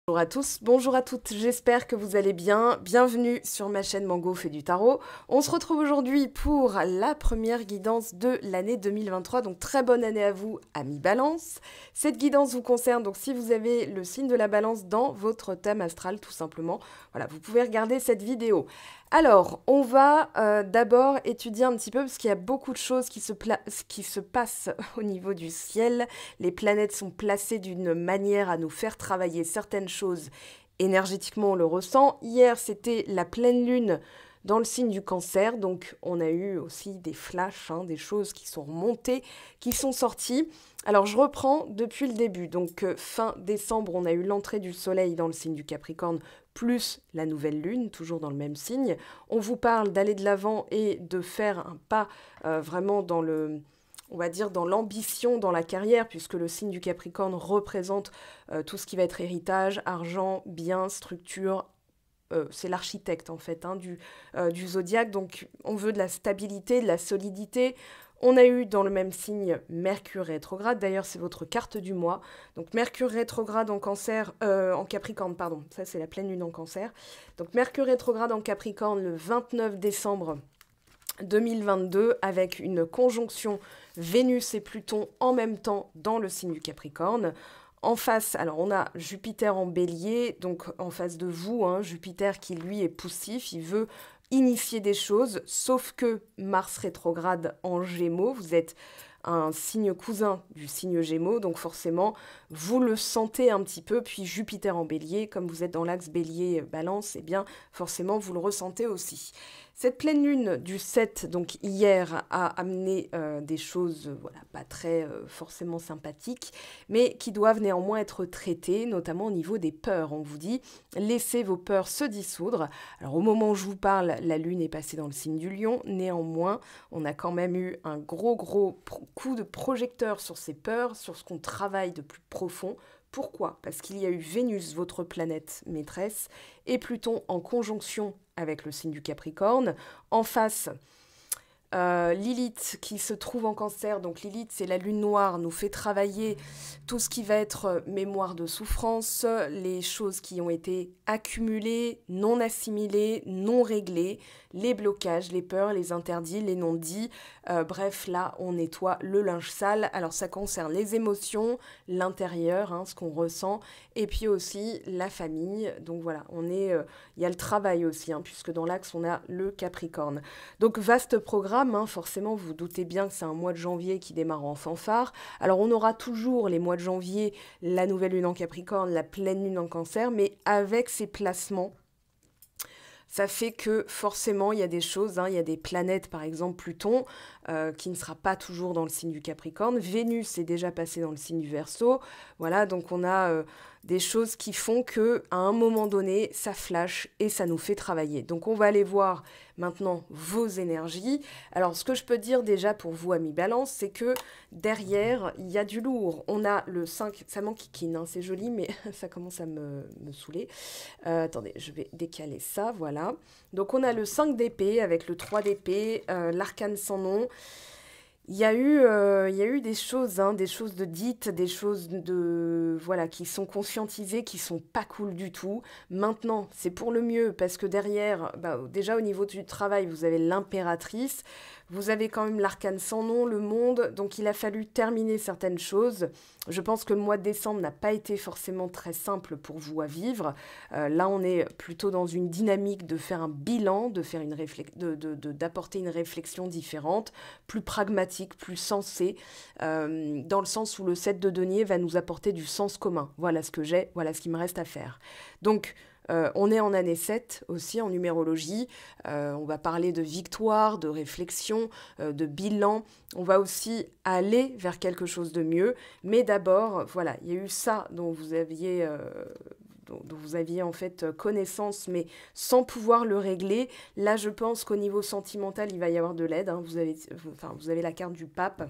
Bonjour à tous, bonjour à toutes, j'espère que vous allez bien. Bienvenue sur ma chaîne Mango fait du tarot. On se retrouve aujourd'hui pour la première guidance de l'année 2023, donc très bonne année à vous, amis Balance. Cette guidance vous concerne, donc si vous avez le signe de la Balance dans votre thème astral tout simplement, voilà, vous pouvez regarder cette vidéo. Alors, on va d'abord étudier un petit peu, parce qu'il y a beaucoup de choses qui se passent au niveau du ciel. Les planètes sont placées d'une manière à nous faire travailler certaines choses. Énergétiquement, on le ressent. Hier, c'était la pleine lune dans le signe du Cancer, donc on a eu aussi des flashs, des choses qui sont remontées, qui sont sorties. Alors je reprends depuis le début, donc fin décembre, on a eu l'entrée du soleil dans le signe du Capricorne, plus la nouvelle lune, toujours dans le même signe. On vous parle d'aller de l'avant et de faire un pas vraiment dans le... on va dire dans l'ambition, dans la carrière, puisque le signe du Capricorne représente tout ce qui va être héritage, argent, biens, structure. C'est l'architecte en fait du zodiaque, donc on veut de la stabilité, de la solidité. On a eu dans le même signe Mercure rétrograde, d'ailleurs c'est votre carte du mois. Donc Mercure rétrograde en Cancer, en Capricorne, pardon, ça c'est la pleine lune en Cancer. Donc Mercure rétrograde en Capricorne le 29 décembre 2022 avec une conjonction Vénus et Pluton en même temps dans le signe du Capricorne. En face, alors on a Jupiter en Bélier, donc en face de vous, Jupiter qui lui est poussif, il veut initier des choses, sauf que Mars rétrograde en Gémeaux, vous êtes un signe cousin du signe Gémeaux, donc forcément, vous le sentez un petit peu, puis Jupiter en Bélier, comme vous êtes dans l'axe Bélier-Balance, eh bien, forcément, vous le ressentez aussi. Cette pleine lune du 7, donc hier, a amené des choses voilà, pas très forcément sympathiques, mais qui doivent néanmoins être traitées, notamment au niveau des peurs. On vous dit, laissez vos peurs se dissoudre. Alors au moment où je vous parle, la lune est passée dans le signe du Lion, néanmoins, on a quand même eu un gros coup de projecteur sur ces peurs, sur ce qu'on travaille de plus profond. Pourquoi? Parce qu'il y a eu Vénus, votre planète maîtresse, et Pluton en conjonction avec le signe du Capricorne. En face, Lilith qui se trouve en Cancer, donc Lilith c'est la lune noire, nous fait travailler tout ce qui va être mémoire de souffrance, les choses qui ont été accumulées, non assimilées, non réglées, les blocages, les peurs, les interdits, les non-dits, bref là on nettoie le linge sale. Alors ça concerne les émotions, l'intérieur, ce qu'on ressent, et puis aussi la famille, donc voilà, il y a le travail aussi, puisque dans l'axe on a le Capricorne. Donc vaste programme, forcément vous vous doutez bien que c'est un mois de janvier qui démarre en fanfare. Alors on aura toujours les mois de janvier, la nouvelle lune en Capricorne, la pleine lune en Cancer, mais avec ces placements, ça fait que forcément il y a des choses, il y a des planètes, par exemple Pluton, qui ne sera pas toujours dans le signe du Capricorne. Vénus est déjà passée dans le signe du Verseau. Voilà, donc on a des choses qui font que à un moment donné, ça flash et ça nous fait travailler. Donc on va aller voir maintenant vos énergies. Alors ce que je peux dire déjà pour vous, amis Balance, c'est que derrière, il y a du lourd. On a le 5, ça m'enquiquine, c'est joli, mais ça commence à me saouler. Attendez, je vais décaler ça, voilà. Donc on a le 5 d'épée avec le 3 d'épée, l'arcane sans nom. Il y a eu des choses de dites, des choses voilà, qui sont conscientisées, qui sont pas cool du tout. Maintenant, c'est pour le mieux, parce que derrière, déjà au niveau du travail, vous avez l'impératrice, vous avez quand même l'arcane sans nom, le monde, donc il a fallu terminer certaines choses. Je pense que le mois de décembre n'a pas été forcément très simple pour vous à vivre. Là, on est plutôt dans une dynamique de faire un bilan, de faire d'apporter une réflexion différente, plus pragmatique, plus sensée, dans le sens où le 7 de denier va nous apporter du sens commun. Voilà ce que j'ai, voilà ce qu'il me reste à faire. Donc, on est en année 7 aussi en numérologie, on va parler de victoire, de réflexion, de bilan, on va aussi aller vers quelque chose de mieux, mais d'abord, voilà, il y a eu ça dont vous aviez en fait connaissance, mais sans pouvoir le régler. Là, je pense qu'au niveau sentimental, il va y avoir de l'aide, vous avez la carte du pape.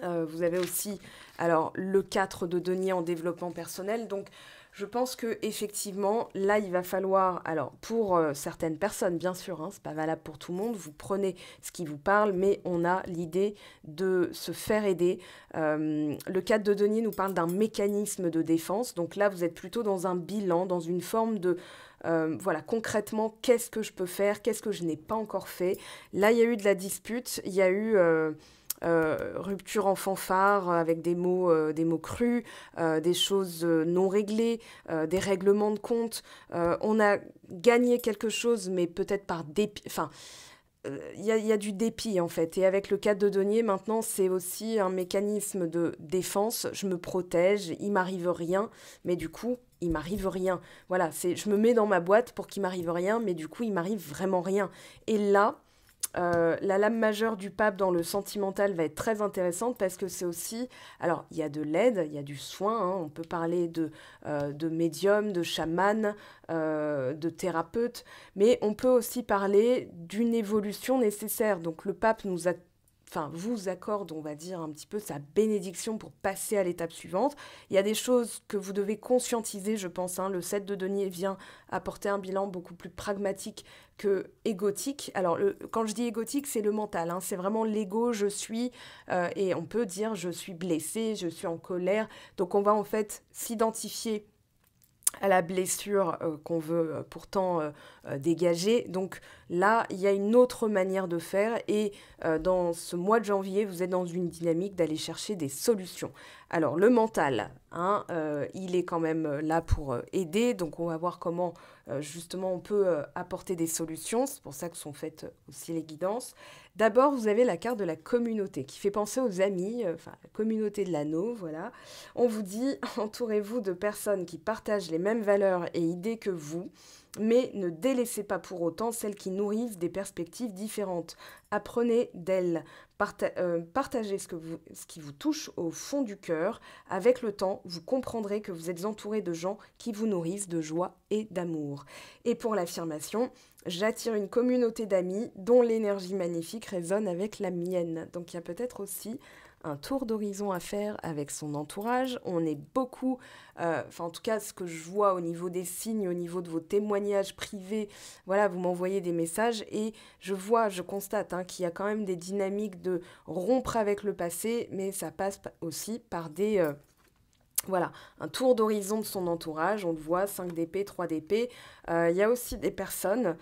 Vous avez aussi alors, le 4 de denier en développement personnel. Donc, je pense que effectivement, là, il va falloir, alors pour certaines personnes, bien sûr, hein, c'est pas valable pour tout le monde, vous prenez ce qui vous parle, mais on a l'idée de se faire aider. Le 4 de denier nous parle d'un mécanisme de défense. Donc là, vous êtes plutôt dans un bilan, dans une forme de voilà, concrètement, qu'est-ce que je peux faire, qu'est-ce que je n'ai pas encore fait. Là, il y a eu de la dispute, il y a eu rupture en fanfare avec des mots crus, des choses non réglées, des règlements de compte. On a gagné quelque chose, mais peut-être par dépit. Enfin, y a du dépit en fait. Et avec le 4 de denier, maintenant, c'est aussi un mécanisme de défense. Je me protège, il m'arrive rien, mais du coup, il m'arrive rien. Voilà, je me mets dans ma boîte pour qu'il m'arrive rien, mais du coup, il m'arrive vraiment rien. Et là, la lame majeure du pape dans le sentimental va être très intéressante parce que c'est aussi... Alors, il y a de l'aide, il y a du soin, hein, on peut parler de médium, de chaman, de thérapeute, mais on peut aussi parler d'une évolution nécessaire. Donc, le pape vous accorde, on va dire, un petit peu sa bénédiction pour passer à l'étape suivante. Il y a des choses que vous devez conscientiser, je pense. Hein. Le 7 de denier vient apporter un bilan beaucoup plus pragmatique que égotique. Alors, quand je dis égotique, c'est le mental. Hein. C'est vraiment l'ego, je suis, et on peut dire je suis blessé, je suis en colère. Donc, on va en fait s'identifier à la blessure qu'on veut pourtant dégager. Donc là, il y a une autre manière de faire et dans ce mois de janvier, vous êtes dans une dynamique d'aller chercher des solutions. Alors le mental, hein, il est quand même là pour aider, donc on va voir comment justement on peut apporter des solutions, c'est pour ça que sont faites aussi les guidances. D'abord, vous avez la carte de la communauté qui fait penser aux amis, enfin la communauté de l'anneau, voilà. On vous dit, entourez-vous de personnes qui partagent les mêmes valeurs et idées que vous, mais ne délaissez pas pour autant celles qui nourrissent des perspectives différentes. Apprenez d'elles, partagez ce qui vous touche au fond du cœur. Avec le temps, vous comprendrez que vous êtes entouré de gens qui vous nourrissent de joie et d'amour. Et pour l'affirmation, j'attire une communauté d'amis dont l'énergie magnifique résonne avec la mienne. Donc il y a peut-être aussi un tour d'horizon à faire avec son entourage. On est beaucoup, en tout cas ce que je vois au niveau des signes, au niveau de vos témoignages privés, voilà, vous m'envoyez des messages et je constate qu'il y a quand même des dynamiques de rompre avec le passé, mais ça passe aussi par voilà, un tour d'horizon de son entourage, on le voit, 5 d'épée, 3 d'épée. Il y a aussi des personnes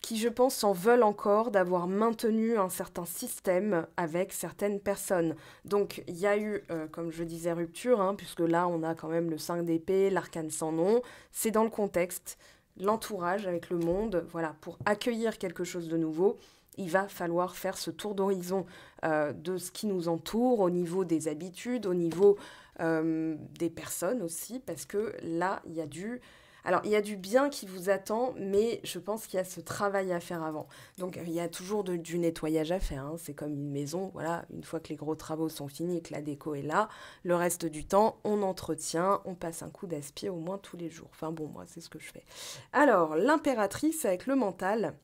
qui, je pense, s'en veulent encore d'avoir maintenu un certain système avec certaines personnes. Donc, il y a eu, comme je disais, rupture, puisque là, on a quand même le 5 d'épée, l'arcane sans nom. C'est dans le contexte, l'entourage avec le monde. Voilà, pour accueillir quelque chose de nouveau, il va falloir faire ce tour d'horizon de ce qui nous entoure, au niveau des habitudes, au niveau des personnes aussi, parce que là, il y a du bien qui vous attend, mais je pense qu'il y a ce travail à faire avant. Donc, il y a toujours du nettoyage à faire. Hein. C'est comme une maison, voilà, une fois que les gros travaux sont finis et que la déco est là, le reste du temps, on entretient, on passe un coup d'aspi au moins tous les jours. Enfin bon, moi, c'est ce que je fais. Alors, l'impératrice avec le mental.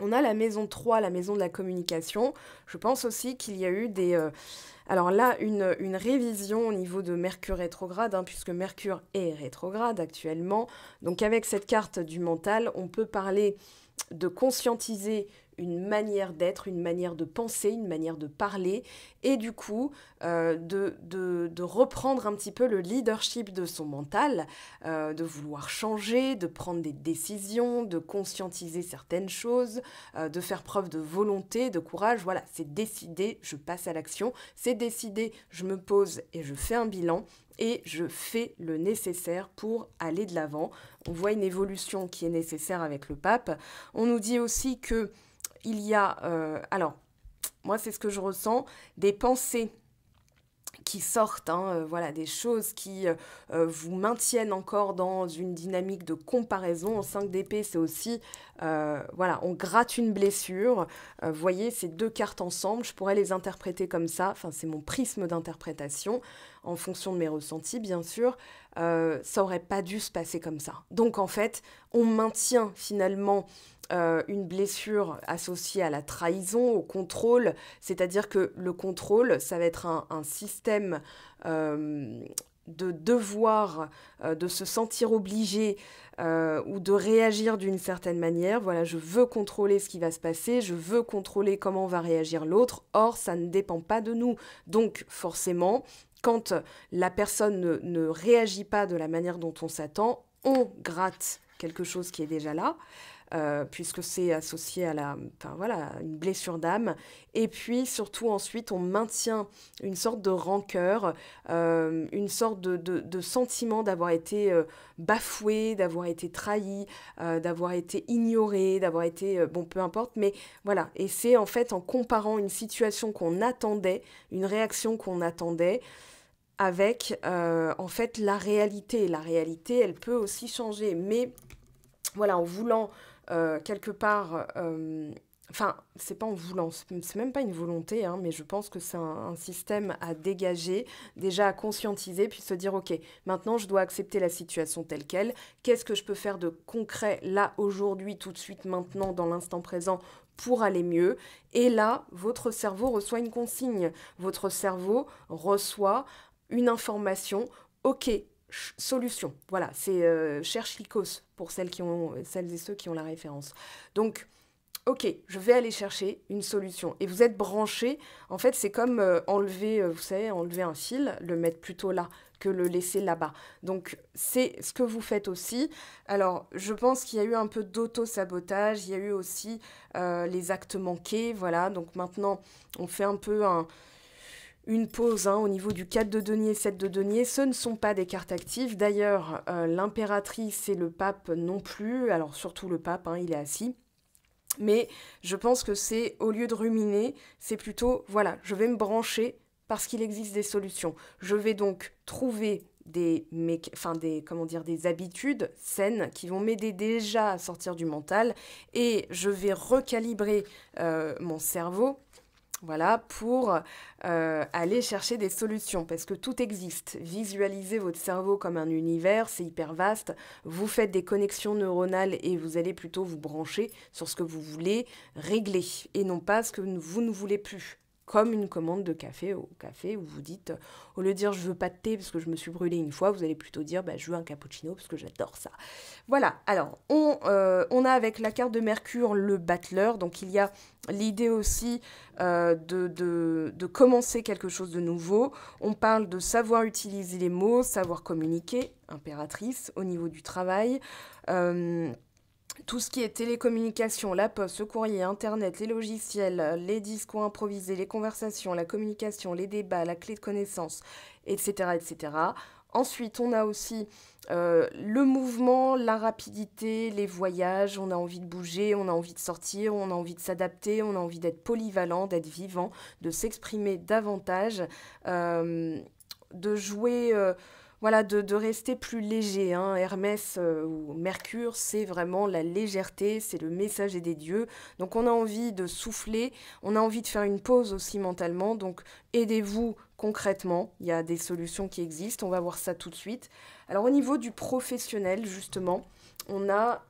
On a la maison 3, la maison de la communication. Je pense aussi qu'il y a eu alors là, une révision au niveau de Mercure rétrograde, puisque Mercure est rétrograde actuellement. Donc avec cette carte du mental, on peut parler de conscientiser une manière d'être, une manière de penser, une manière de parler, et du coup, de reprendre un petit peu le leadership de son mental, de vouloir changer, de prendre des décisions, de conscientiser certaines choses, de faire preuve de volonté, de courage. Voilà, c'est décidé, je passe à l'action, c'est décidé, je me pose et je fais un bilan, et je fais le nécessaire pour aller de l'avant. On voit une évolution qui est nécessaire avec le pape. On nous dit aussi que il y a, alors, moi c'est ce que je ressens, des pensées qui sortent, voilà, des choses qui vous maintiennent encore dans une dynamique de comparaison. En 5 d'épée, c'est aussi, voilà, on gratte une blessure. Vous voyez, ces deux cartes ensemble, je pourrais les interpréter comme ça. Enfin, c'est mon prisme d'interprétation. en fonction de mes ressentis, bien sûr, ça aurait pas dû se passer comme ça. Donc en fait, on maintient finalement une blessure associée à la trahison, au contrôle, c'est-à-dire que le contrôle, ça va être un système de devoir, de se sentir obligé ou de réagir d'une certaine manière. Voilà, je veux contrôler ce qui va se passer, je veux contrôler comment va réagir l'autre, or ça ne dépend pas de nous. Donc forcément, quand la personne ne réagit pas de la manière dont on s'attend, on gratte quelque chose qui est déjà là, puisque c'est associé à une blessure d'âme. Et puis surtout ensuite, on maintient une sorte de rancœur, une sorte de sentiment d'avoir été bafoué, d'avoir été trahi, d'avoir été ignoré, d'avoir été... peu importe, mais voilà. Et c'est en fait en comparant une situation qu'on attendait, une réaction qu'on attendait, avec en fait la réalité. La réalité, elle peut aussi changer, mais voilà, en voulant quelque part, c'est pas en voulant, c'est même pas une volonté, hein, mais je pense que c'est un système à dégager, déjà à conscientiser, puis se dire, ok, maintenant je dois accepter la situation telle qu'elle, qu'est-ce que je peux faire de concret là, aujourd'hui, tout de suite, maintenant, dans l'instant présent, pour aller mieux. Et là, votre cerveau reçoit une consigne, votre cerveau reçoit une information, ok, solution. Voilà, c'est cherche l'icos pour celles et ceux qui ont la référence. Donc, ok, je vais aller chercher une solution. Et vous êtes branché. En fait, c'est comme enlever un fil, le mettre plutôt là que le laisser là-bas. Donc, c'est ce que vous faites aussi. Alors, je pense qu'il y a eu un peu d'auto-sabotage. Il y a eu aussi les actes manqués. Voilà, donc maintenant, on fait un peu une pause au niveau du 4 de denier, 7 de denier. Ce ne sont pas des cartes actives. D'ailleurs, l'impératrice et le pape non plus. Alors, surtout le pape, il est assis. Mais je pense que c'est, au lieu de ruminer, c'est plutôt, voilà, je vais me brancher parce qu'il existe des solutions. Je vais donc trouver des habitudes saines qui vont m'aider déjà à sortir du mental et je vais recalibrer mon cerveau. Voilà, pour aller chercher des solutions, parce que tout existe. Visualisez votre cerveau comme un univers, c'est hyper vaste. Vous faites des connexions neuronales et vous allez plutôt vous brancher sur ce que vous voulez régler, et non pas ce que vous ne voulez plus. Comme une commande de café au café où vous dites, au lieu de dire je veux pas de thé parce que je me suis brûlée une fois, vous allez plutôt dire je veux un cappuccino parce que j'adore ça. Voilà, alors on a avec la carte de Mercure le battleur, donc il y a l'idée aussi de commencer quelque chose de nouveau. On parle de savoir utiliser les mots, savoir communiquer, impératrice, au niveau du travail. Tout ce qui est télécommunication, la poste, le courrier, Internet, les logiciels, les discours improvisés, les conversations, la communication, les débats, la clé de connaissance, etc., etc. Ensuite, on a aussi le mouvement, la rapidité, les voyages. On a envie de bouger, on a envie de sortir, on a envie de s'adapter, on a envie d'être polyvalent, d'être vivant, de s'exprimer davantage, de jouer... de rester plus léger. Hermès ou Mercure, c'est vraiment la légèreté, c'est le messager des dieux. Donc on a envie de souffler, on a envie de faire une pause aussi mentalement. Donc aidez-vous concrètement, il y a des solutions qui existent, on va voir ça tout de suite. Alors au niveau du professionnel, justement, on a...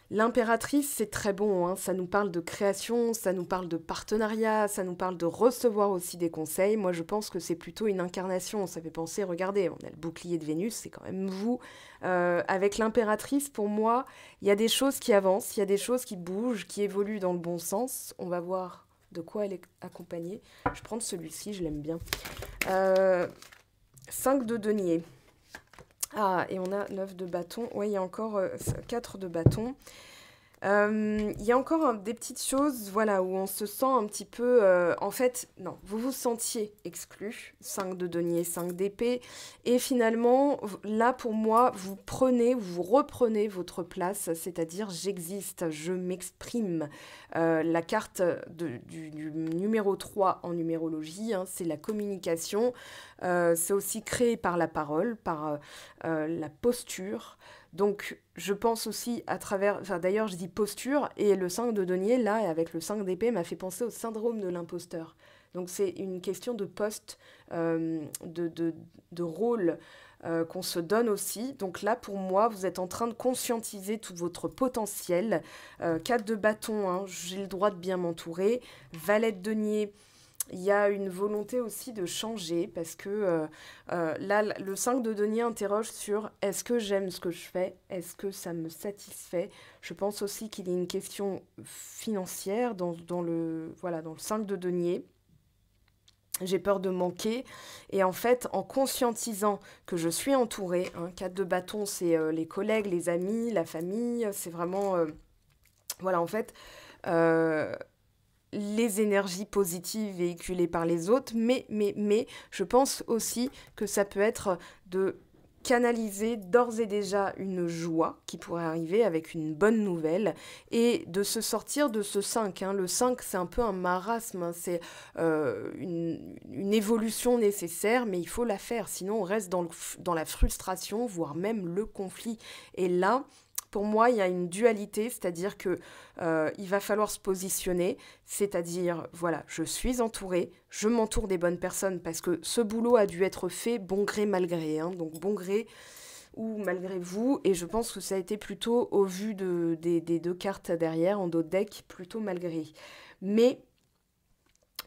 l'impératrice, c'est très bon, ça nous parle de création, ça nous parle de partenariat, ça nous parle de recevoir aussi des conseils. Moi, je pense que c'est plutôt une incarnation, ça fait penser, regardez, on a le bouclier de Vénus, c'est quand même vous. Avec l'impératrice, pour moi, il y a des choses qui avancent, il y a des choses qui bougent, qui évoluent dans le bon sens. On va voir de quoi elle est accompagnée. Je vais prendre celui-ci, je l'aime bien. 5 de denier. Ah, et on a 9 de bâton. Oui, il y a encore 4 de bâton. Il y a encore des petites choses, voilà, où on se sent un petit peu... en fait, non, vous vous sentiez exclu. 5 de denier, 5 d'épée. Et finalement, là, pour moi, vous reprenez votre place, c'est-à-dire j'existe, je m'exprime. La carte du numéro 3 en numérologie, c'est la communication. C'est aussi créé par la parole, par la posture. Donc, je pense aussi à travers... d'ailleurs, je dis posture, et le 5 de denier, là, avec le 5 d'épée, m'a fait penser au syndrome de l'imposteur. Donc c'est une question de poste, de rôle qu'on se donne aussi. Donc là, pour moi, vous êtes en train de conscientiser tout votre potentiel. 4 de bâton, hein, j'ai le droit de bien m'entourer. Valet de denier, il y a une volonté aussi de changer parce que là, le 5 de denier interroge sur est-ce que j'aime ce que je fais? Est-ce que ça me satisfait? Je pense aussi qu'il y a une question financière voilà, dans le 5 de denier. J'ai peur de manquer. Et en fait, en conscientisant que je suis entourée, hein, 4 de bâton, c'est les collègues, les amis, la famille, c'est vraiment... voilà, en fait, euh, les énergies positives véhiculées par les autres, mais je pense aussi que ça peut être de canaliser d'ores et déjà une joie qui pourrait arriver avec une bonne nouvelle et de se sortir de ce 5. Hein. Le 5, c'est un peu un marasme, hein. C'est une évolution nécessaire, mais il faut la faire, sinon on reste dans la frustration, voire même le conflit. Et là, pour moi, il y a une dualité, c'est-à-dire que il va falloir se positionner, c'est-à-dire, voilà, je suis entourée, je m'entoure des bonnes personnes parce que ce boulot a dû être fait bon gré, mal gré, hein, donc bon gré ou malgré vous, et je pense que ça a été plutôt, au vu des 2 cartes derrière, en dos de deck, plutôt malgré. Mais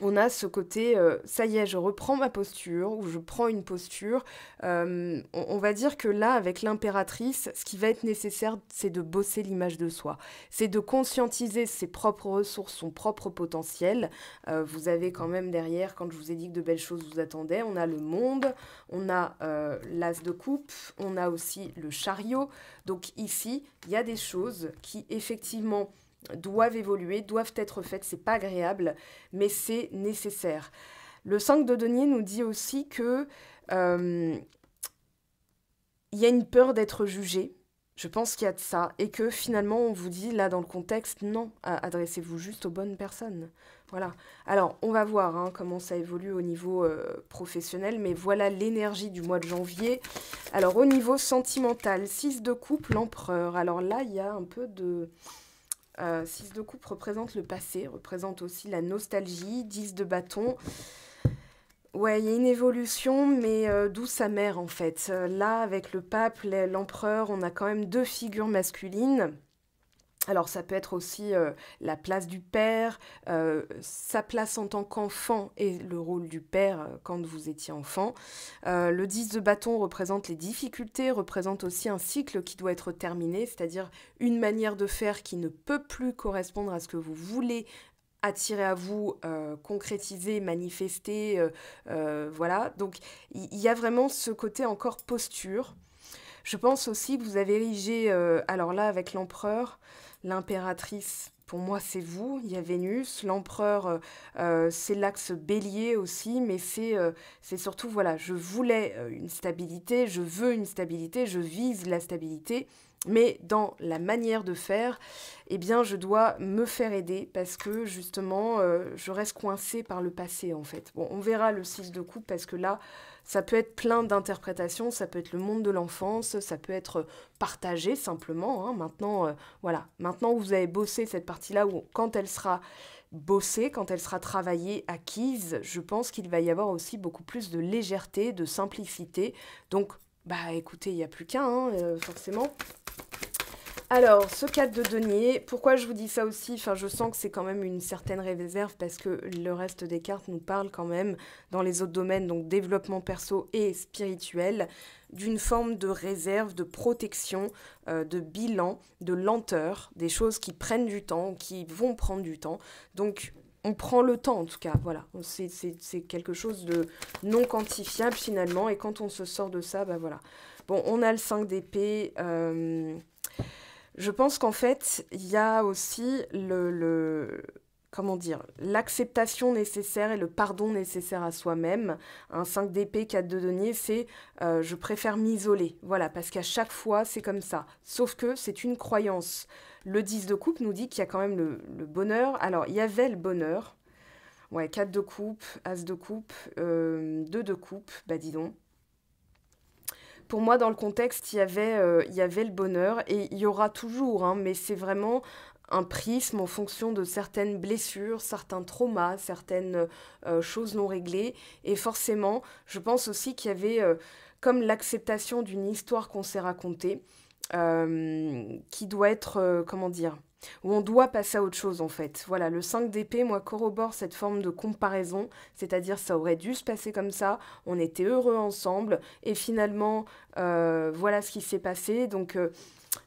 on a ce côté, ça y est, je reprends ma posture, ou je prends une posture. On va dire que là, avec l'impératrice, ce qui va être nécessaire, c'est de bosser l'image de soi. C'est de conscientiser ses propres ressources, son propre potentiel. Vous avez quand même derrière, quand je vous ai dit que de belles choses vous attendaient, on a le monde, on a l'as de coupe, on a aussi le chariot. Donc ici, il y a des choses qui, effectivement, doivent évoluer, doivent être faites, c'est pas agréable, mais c'est nécessaire. Le 5 de denier nous dit aussi que il y a une peur d'être jugé. Je pense qu'il y a de ça, et que finalement on vous dit là dans le contexte, non, adressez-vous juste aux bonnes personnes. Voilà. Alors on va voir hein, comment ça évolue au niveau professionnel, mais voilà l'énergie du mois de janvier. Alors au niveau sentimental, 6 de coupe, l'empereur. Alors là il y a un peu de... 6 de coupe représente le passé, représente aussi la nostalgie. 10 de bâton, ouais, il y a une évolution, mais douce amère en fait. Là, avec le pape, l'empereur, on a quand même 2 figures masculines. Alors ça peut être aussi la place du père, sa place en tant qu'enfant et le rôle du père quand vous étiez enfant. Le 10 de bâton représente les difficultés, représente aussi un cycle qui doit être terminé, c'est-à-dire une manière de faire qui ne peut plus correspondre à ce que vous voulez attirer à vous, concrétiser, manifester, voilà. Donc il y a vraiment ce côté encore posture. Je pense aussi que vous avez érigé, alors là avec l'empereur, l'impératrice, pour moi c'est vous, il y a Vénus, l'empereur c'est l'axe bélier aussi, mais c'est surtout, voilà, je voulais une stabilité, je veux une stabilité, je vise la stabilité, mais dans la manière de faire, eh bien je dois me faire aider parce que justement je reste coincée par le passé en fait. Bon, on verra le 6 de coupe parce que là, ça peut être plein d'interprétations, ça peut être le monde de l'enfance, ça peut être partagé simplement. Hein. Maintenant, voilà, maintenant vous avez bossé cette partie-là, où quand elle sera bossée, quand elle sera travaillée, acquise, je pense qu'il va y avoir aussi beaucoup plus de légèreté, de simplicité. Donc, bah écoutez, il n'y a plus qu'un, hein, forcément. Alors, ce 4 de denier, pourquoi je vous dis ça aussi? Enfin, je sens que c'est quand même une certaine réserve parce que le reste des cartes nous parle quand même, dans les autres domaines, donc développement perso et spirituel, d'une forme de réserve, de protection, de bilan, de lenteur, des choses qui prennent du temps, qui vont prendre du temps. Donc, on prend le temps en tout cas, voilà. C'est quelque chose de non quantifiable finalement, et quand on se sort de ça, bah voilà. Bon, on a le 5 d'épée. Je pense qu'en fait, il y a aussi comment dire, l'acceptation nécessaire et le pardon nécessaire à soi-même. Un 5 d'épée, 4 de denier, c'est je préfère m'isoler. Voilà, parce qu'à chaque fois, c'est comme ça. Sauf que c'est une croyance. Le 10 de coupe nous dit qu'il y a quand même le bonheur. Alors, il y avait le bonheur. Ouais, 4 de coupe, As de coupe, 2 de coupe, bah dis donc. Pour moi, dans le contexte, il y avait le bonheur, et il y aura toujours, hein, mais c'est vraiment un prisme en fonction de certaines blessures, certains traumas, certaines choses non réglées. Et forcément, je pense aussi qu'il y avait comme l'acceptation d'une histoire qu'on s'est racontée, qui doit être, comment dire, où on doit passer à autre chose en fait. Voilà, le 5 d'épée, moi, corrobore cette forme de comparaison, c'est-à-dire ça aurait dû se passer comme ça, on était heureux ensemble, et finalement, voilà ce qui s'est passé. Donc,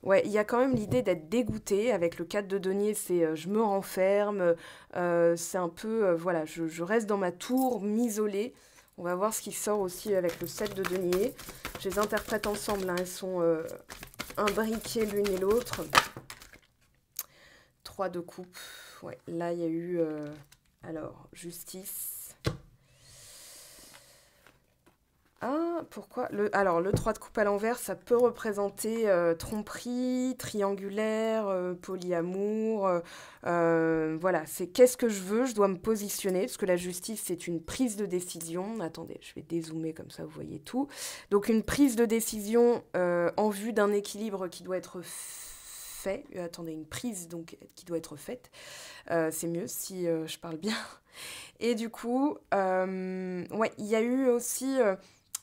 ouais, il y a quand même l'idée d'être dégoûté. Avec le 4 de denier, c'est je me renferme, c'est un peu, voilà, je reste dans ma tour, m'isoler. On va voir ce qui sort aussi avec le 7 de denier. Je les interprète ensemble, hein, elles sont imbriquées l'une et l'autre. 3 de coupe. Ouais, là, il y a eu, alors, justice. Ah, pourquoi alors, le 3 de coupe à l'envers, ça peut représenter tromperie, triangulaire, polyamour. Voilà, c'est qu'est-ce que je veux, je dois me positionner, parce que la justice, c'est une prise de décision. Attendez, je vais dézoomer comme ça, vous voyez tout. Donc, une prise de décision en vue d'un équilibre qui doit être fait. Attendez, une prise donc, qui doit être faite. C'est mieux si je parle bien. Et du coup, ouais, il y a eu aussi...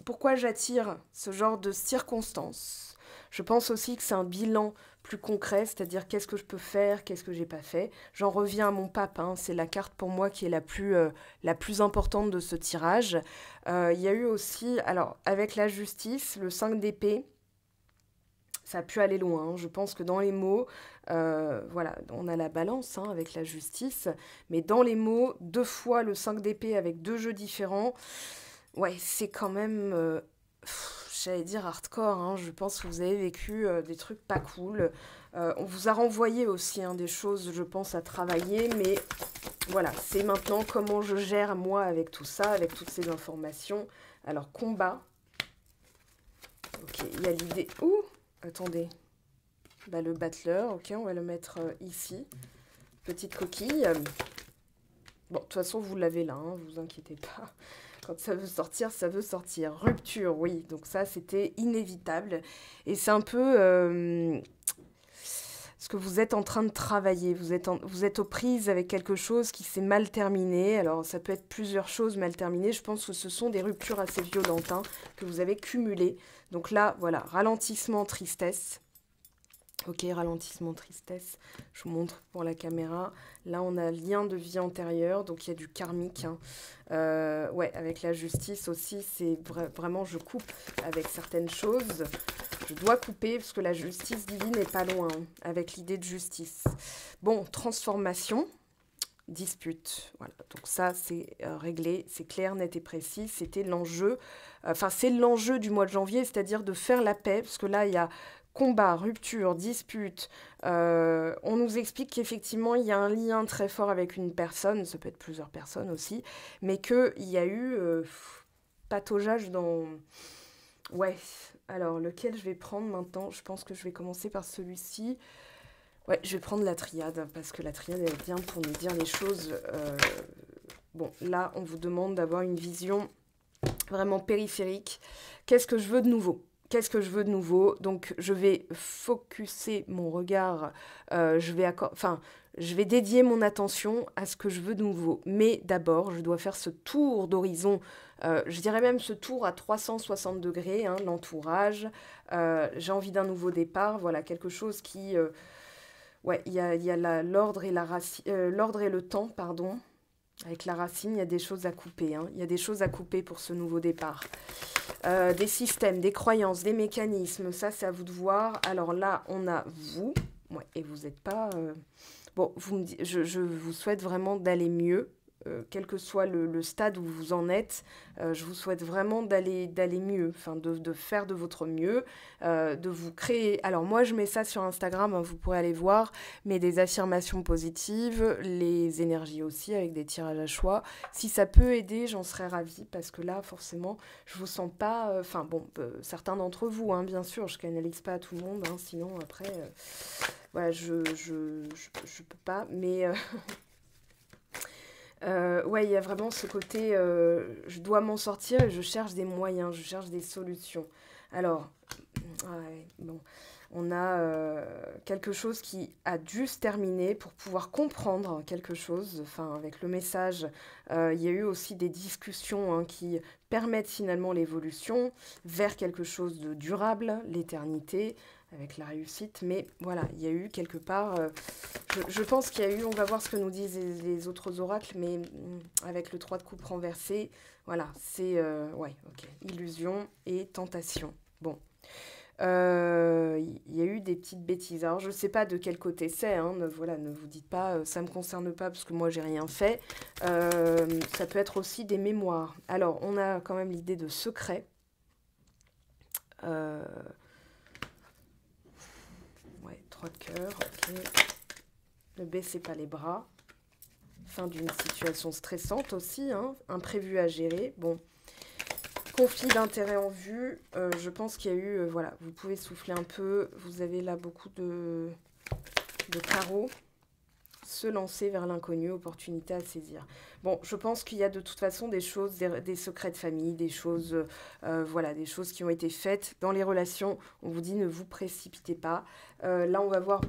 pourquoi j'attire ce genre de circonstances? Je pense aussi que c'est un bilan plus concret, c'est-à-dire qu'est-ce que je peux faire, qu'est-ce que j'ai pas fait. J'en reviens à mon pape, hein, c'est la carte pour moi qui est la plus importante de ce tirage. Il y a eu aussi, alors avec la justice, le 5 d'épée, ça a pu aller loin, hein. Je pense que dans les mots, voilà, on a la balance hein, avec la justice, mais dans les mots, 2 fois le 5 d'épée avec 2 jeux différents, ouais, c'est quand même, j'allais dire hardcore, hein. Je pense que vous avez vécu des trucs pas cool. On vous a renvoyé aussi hein, des choses, je pense, à travailler, mais voilà, c'est maintenant comment je gère moi avec tout ça, avec toutes ces informations. Alors, combat. Ok, il y a l'idée... Ouh, attendez. Bah, le battleur, ok, on va le mettre ici. Petite coquille. Bon, de toute façon, vous l'avez là, hein, vous inquiétez pas. Quand ça veut sortir, ça veut sortir. Rupture, oui. Donc ça, c'était inévitable. Et c'est un peu ce que vous êtes en train de travailler. Vous êtes aux prises avec quelque chose qui s'est mal terminé. Alors, ça peut être plusieurs choses mal terminées. Je pense que ce sont des ruptures assez violentes hein, que vous avez cumulées. Donc là, voilà, ralentissement, tristesse. Ok, ralentissement, tristesse, je vous montre pour la caméra. Là, on a lien de vie antérieure, donc il y a du karmique. Hein. Ouais, avec la justice aussi, c'est vraiment, je coupe avec certaines choses. Je dois couper parce que la justice divine n'est pas loin, hein, avec l'idée de justice. Bon, transformation, dispute. Voilà, donc ça, c'est réglé, c'est clair, net et précis. C'était l'enjeu, enfin, c'est l'enjeu du mois de janvier, c'est-à-dire de faire la paix, parce que là, il y a... combat, rupture, dispute, on nous explique qu'effectivement il y a un lien très fort avec une personne, ça peut être plusieurs personnes aussi, mais qu'il y a eu pataugeage dans... Ouais, alors lequel je vais prendre maintenant? Je pense que je vais commencer par celui-ci. Ouais, je vais prendre la triade, parce que la triade elle est bien pour nous dire les choses. Bon, là on vous demande d'avoir une vision vraiment périphérique. Qu'est-ce que je veux de nouveau? Qu'est-ce que je veux de nouveau? Donc, je vais focuser mon regard, je vais dédier mon attention à ce que je veux de nouveau. Mais d'abord, je dois faire ce tour d'horizon, je dirais même ce tour à 360 degrés, hein, l'entourage. J'ai envie d'un nouveau départ, voilà, quelque chose qui... ouais, il y a l'ordre et l'ordre et le temps, pardon. Avec la racine, il y a des choses à couper, hein. Il y a des choses à couper pour ce nouveau départ. Des systèmes, des croyances, des mécanismes, ça c'est à vous de voir. Alors là, on a vous, ouais, et vous n'êtes pas... Bon, je vous souhaite vraiment d'aller mieux, quel que soit le stade où vous en êtes. Je vous souhaite vraiment d'aller mieux, enfin de faire de votre mieux, de vous créer... Alors moi, je mets ça sur Instagram, hein, vous pourrez aller voir, mais des affirmations positives, les énergies aussi, avec des tirages à choix. Si ça peut aider, j'en serais ravie, parce que là, forcément, je vous sens pas... Enfin bon, certains d'entre vous, hein, bien sûr, je canalise pas à tout le monde, hein, sinon après... voilà, je peux pas, mais... ouais, il y a vraiment ce côté, je dois m'en sortir et je cherche des moyens, je cherche des solutions. Alors, ouais, bon, On a quelque chose qui a dû se terminer pour pouvoir comprendre quelque chose. Enfin, avec le message, il y a eu aussi des discussions hein, qui permettent finalement l'évolution vers quelque chose de durable, l'éternité, avec la réussite. Mais voilà, il y a eu quelque part... je pense qu'il y a eu... On va voir ce que nous disent les autres oracles, mais avec le 3 de coupe renversé, voilà, c'est... ouais, ok. Illusion et tentation. Bon. Il y a eu des petites bêtises. Alors, je ne sais pas de quel côté c'est. Hein, voilà, ne vous dites pas, ça ne me concerne pas parce que moi, j'ai rien fait. Ça peut être aussi des mémoires. Alors, on a quand même l'idée de secret. Ouais, 3 de cœur. Ok. Ne baissez pas les bras. Fin d'une situation stressante aussi. Hein, imprévu à gérer. Bon. Conflit d'intérêt en vue, je pense qu'il y a eu, voilà, vous pouvez souffler un peu, vous avez là beaucoup de carreaux, se lancer vers l'inconnu, opportunité à saisir. Bon, je pense qu'il y a de toute façon des choses, des secrets de famille, des choses, voilà, des choses qui ont été faites dans les relations, on vous dit ne vous précipitez pas. Là, on va voir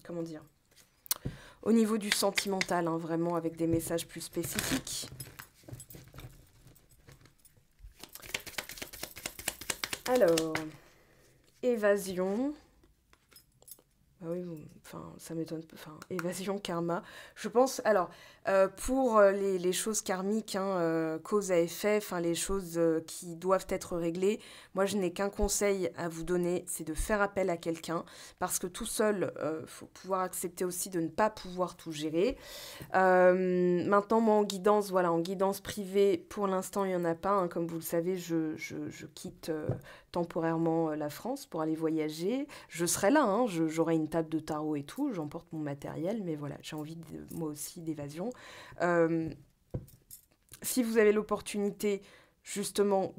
comment dire, au niveau du sentimental, hein, vraiment avec des messages plus spécifiques. Alors, évasion. Ah oui, enfin, ça m'étonne. Enfin, évasion, karma. Je pense, alors, pour les choses karmiques, hein, cause à effet, enfin, les choses qui doivent être réglées, moi, je n'ai qu'un conseil à vous donner, c'est de faire appel à quelqu'un, parce que tout seul, faut pouvoir accepter aussi de ne pas pouvoir tout gérer. Maintenant, moi, en guidance, voilà, en guidance privée, pour l'instant, il n'y en a pas. Hein, comme vous le savez, je quitte temporairement la France pour aller voyager. Je serai là, hein, j'aurai une table de tarot et tout, j'emporte mon matériel, mais voilà, j'ai envie, moi aussi, d'évasion. Si vous avez l'opportunité, justement,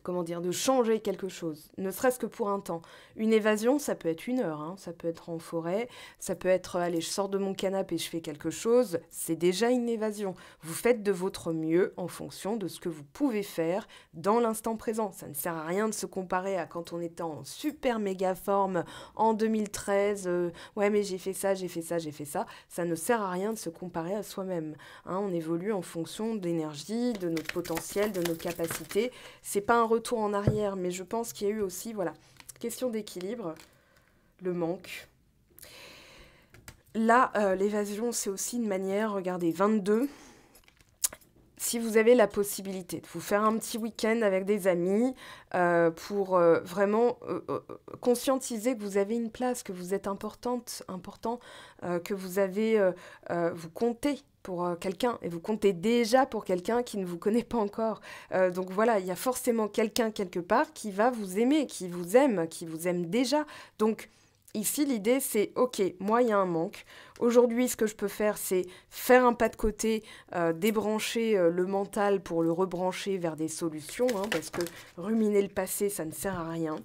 comment dire, de changer quelque chose, ne serait-ce que pour un temps. Une évasion, ça peut être 1 heure, hein, ça peut être en forêt, ça peut être, allez, je sors de mon canapé et je fais quelque chose, c'est déjà une évasion. Vous faites de votre mieux en fonction de ce que vous pouvez faire dans l'instant présent. Ça ne sert à rien de se comparer à quand on était en super méga forme en 2013, ouais mais j'ai fait ça, j'ai fait ça, j'ai fait ça. Ça ne sert à rien de se comparer à soi-même. Hein, on évolue en fonction d'énergie, de notre potentiel, de nos capacités. C'est pas un retour en arrière, mais je pense qu'il y a eu aussi, voilà, question d'équilibre, le manque. Là, l'évasion, c'est aussi une manière, regardez, 22, si vous avez la possibilité de vous faire un petit week-end avec des amis pour vraiment conscientiser que vous avez une place, que vous êtes important, que vous avez, vous comptez pour quelqu'un, et vous comptez déjà pour quelqu'un qui ne vous connaît pas encore. Donc voilà, il y a forcément quelqu'un quelque part qui va vous aimer, qui vous aime déjà. Donc ici, l'idée, c'est, ok, moi, il y a un manque. Aujourd'hui, ce que je peux faire, c'est faire un pas de côté, débrancher le mental pour le rebrancher vers des solutions, hein, parce que ruminer le passé, ça ne sert à rien.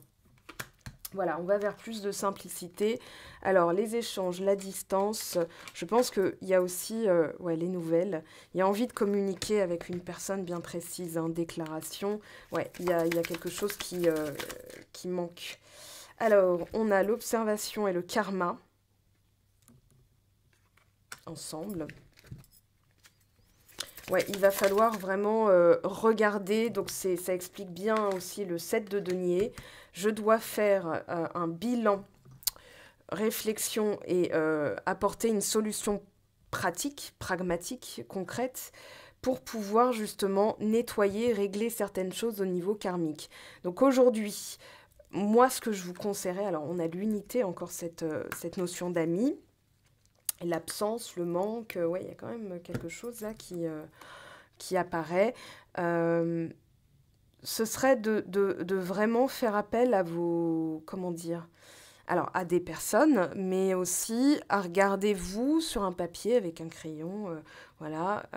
Voilà, on va vers plus de simplicité. Alors, les échanges, la distance, je pense qu'il y a aussi ouais, les nouvelles. Il y a envie de communiquer avec une personne bien précise, hein, déclaration. Ouais, il y a quelque chose qui manque. Alors, on a l'observation et le karma ensemble. Ouais, il va falloir vraiment regarder, donc ça explique bien aussi le 7 de denier. Je dois faire un bilan, réflexion et apporter une solution pratique, pragmatique, concrète, pour pouvoir justement nettoyer, régler certaines choses au niveau karmique. Donc aujourd'hui, moi ce que je vous conseillerais, alors on a l'unité, encore cette notion d'amis, l'absence, le manque, ouais, il y a quand même quelque chose là qui apparaît. Ce serait de vraiment faire appel à vos, comment dire, alors à des personnes, mais aussi à regarder vous sur un papier avec un crayon, voilà,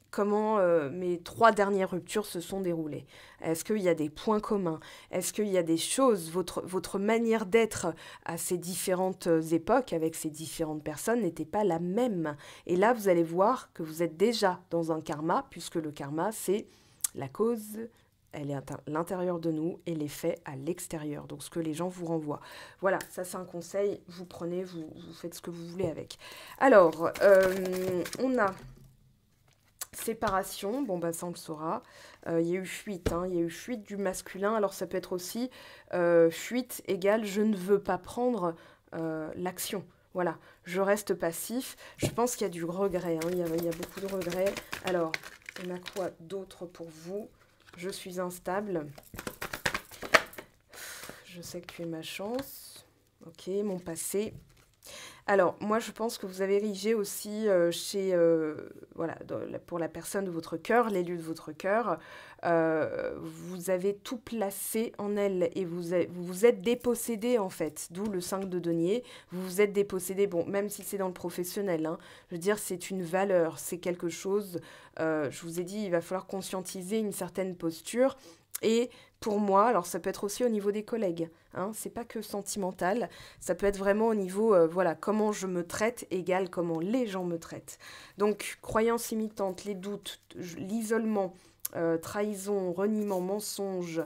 comment mes 3 dernières ruptures se sont déroulées. Est-ce qu'il y a des points communs? Est-ce qu'il y a des choses, votre manière d'être à ces différentes époques, avec ces différentes personnes, n'était pas la même? Et là, vous allez voir que vous êtes déjà dans un karma, puisque le karma, c'est la cause elle est à l'intérieur de nous et l'effet à l'extérieur, donc ce que les gens vous renvoient. Voilà, ça c'est un conseil, vous prenez, vous faites ce que vous voulez avec. Alors, on a séparation, bon bah ça on le saura. Il y a eu fuite, hein, il y a eu fuite du masculin, alors ça peut être aussi fuite égale je ne veux pas prendre l'action. Voilà, je reste passif. Je pense qu'il y a du regret, hein, il y a beaucoup de regrets. Alors, on a quoi d'autre pour vous? Je suis instable. Je sais que tu es ma chance. Ok, mon passé. Alors, moi, je pense que vous avez érigé aussi voilà, pour la personne de votre cœur, l'élu de votre cœur, vous avez tout placé en elle et vous vous êtes dépossédé, en fait, d'où le 5 de denier. Vous vous êtes dépossédé, bon, même si c'est dans le professionnel, hein, je veux dire, c'est une valeur, c'est quelque chose, je vous ai dit, il va falloir conscientiser une certaine posture. Et pour moi, alors ça peut être aussi au niveau des collègues, hein, c'est pas que sentimental, ça peut être vraiment au niveau, voilà, comment je me traite égale comment les gens me traitent. Donc, croyances limitantes, les doutes, l'isolement, trahison, reniement, mensonge,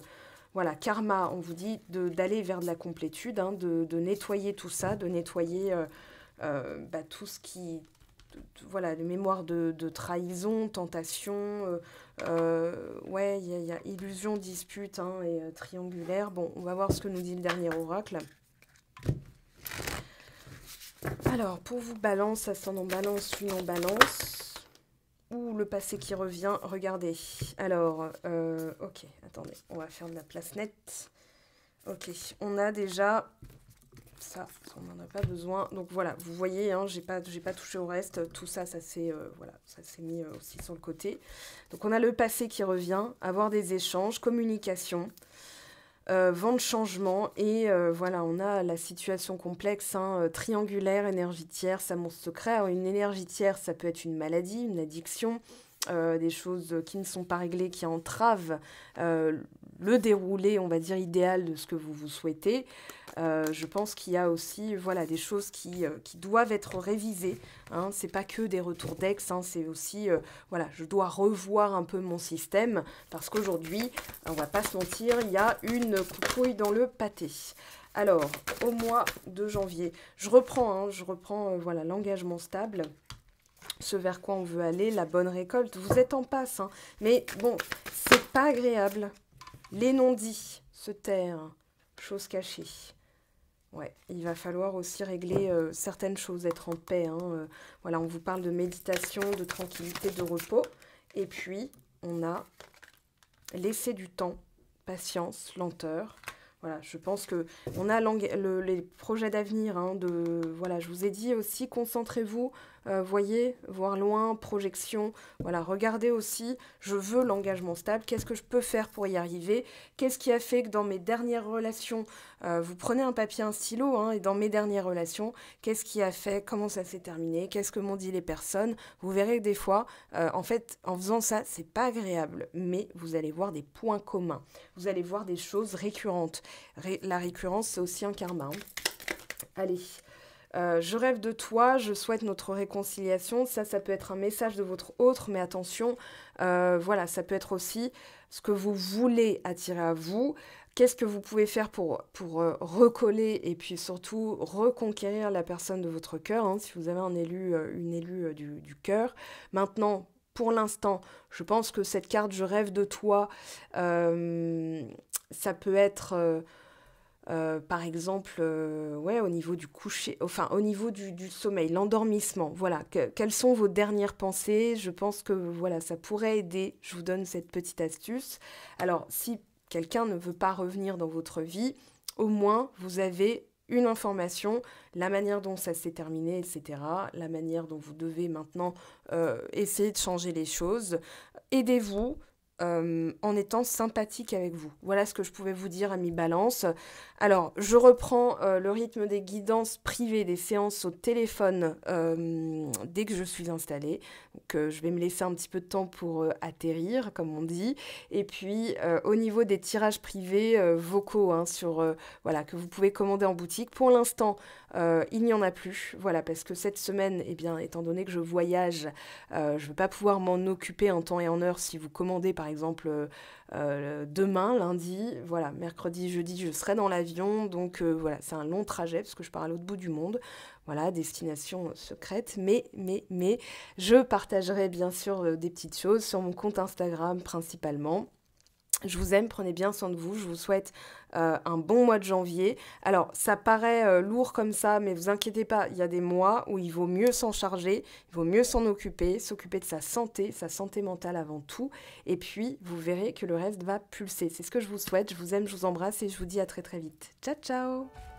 voilà, karma, on vous dit d'aller vers de la complétude, hein, de nettoyer tout ça, de nettoyer tout ce qui... Voilà, les mémoires de trahison, tentation, ouais, il y a illusion, dispute, hein, et triangulaire. Bon, on va voir ce que nous dit le dernier oracle. Alors, pour vous, balance, ascendant balance, lune en balance, ou le passé qui revient, regardez. Alors, ok, attendez, on va faire de la place nette. Ok, on a déjà... Ça, on n'en a pas besoin. Donc voilà, vous voyez, hein, j'ai pas touché au reste. Tout ça, ça s'est mis aussi sur le côté. Donc on a le passé qui revient, avoir des échanges, communication, vent de changement. Et voilà, on a la situation complexe, hein, triangulaire, énergie tiers, ça mon secret. Alors, une énergie tiers, ça peut être une maladie, une addiction, des choses qui ne sont pas réglées, qui entravent le déroulé, on va dire, idéal de ce que vous vous souhaitez. Je pense qu'il y a aussi voilà, des choses qui doivent être révisées. Hein. Ce n'est pas que des retours d'ex, hein, c'est aussi, voilà, je dois revoir un peu mon système parce qu'aujourd'hui, on ne va pas se mentir, il y a une coucouille dans le pâté. Alors, au mois de janvier, je reprends voilà, l'engagement stable, ce vers quoi on veut aller, la bonne récolte. Vous êtes en passe, hein, mais bon, c'est pas agréable. Les non-dits, se taire, choses cachées. Ouais, il va falloir aussi régler certaines choses, être en paix. Hein, voilà, on vous parle de méditation, de tranquillité, de repos. Et puis, on a laissé du temps, patience, lenteur. Voilà, je pense que on a les projets d'avenir. Hein, voilà, je vous ai dit aussi, concentrez-vous, voyez, voir loin, projection. Voilà, regardez aussi, je veux l'engagement stable. Qu'est-ce que je peux faire pour y arriver? Qu'est-ce qui a fait que dans mes dernières relations, vous prenez un papier, un stylo, hein, et dans mes dernières relations, qu'est-ce qui a fait? Comment ça s'est terminé? Qu'est-ce que m'ont dit les personnes? Vous verrez que des fois, en fait, en faisant ça, c'est pas agréable, mais vous allez voir des points communs. Vous allez voir des choses récurrentes. La récurrence, c'est aussi un karma. Hein. Allez, je rêve de toi, je souhaite notre réconciliation. Ça peut être un message de votre autre, mais attention, voilà, ça peut être aussi ce que vous voulez attirer à vous. Qu'est-ce que vous pouvez faire pour recoller et puis surtout reconquérir la personne de votre cœur, hein, si vous avez un élu, une élue du cœur. Maintenant, pour l'instant, je pense que cette carte « Je rêve de toi », ça peut être... par exemple, ouais, au niveau du coucher, enfin au niveau du sommeil, l'endormissement, voilà, quelles sont vos dernières pensées? Je pense que voilà, ça pourrait aider, je vous donne cette petite astuce. Alors, si quelqu'un ne veut pas revenir dans votre vie, au moins vous avez une information, la manière dont ça s'est terminé, etc., la manière dont vous devez maintenant essayer de changer les choses. Aidez-vous. En étant sympathique avec vous. Voilà ce que je pouvais vous dire, amis Balance. Alors, je reprends le rythme des guidances privées, des séances au téléphone dès que je suis installée. Donc, je vais me laisser un petit peu de temps pour atterrir, comme on dit. Et puis, au niveau des tirages privés vocaux, hein, voilà, que vous pouvez commander en boutique. Pour l'instant, il n'y en a plus. Voilà, parce que cette semaine, eh bien, étant donné que je voyage, je ne vais pas pouvoir m'en occuper en temps et en heure si vous commandez, par par exemple demain, lundi, voilà, mercredi, jeudi, je serai dans l'avion, donc voilà, c'est un long trajet parce que je pars à l'autre bout du monde, voilà, destination secrète, mais, je partagerai bien sûr des petites choses sur mon compte Instagram principalement. Je vous aime, prenez bien soin de vous, je vous souhaite un bon mois de janvier. Alors, ça paraît lourd comme ça, mais vous inquiétez pas, il y a des mois où il vaut mieux s'en charger, il vaut mieux s'en occuper, s'occuper de sa santé mentale avant tout, et puis vous verrez que le reste va pulser. C'est ce que je vous souhaite, je vous aime, je vous embrasse, et je vous dis à très très vite. Ciao, ciao!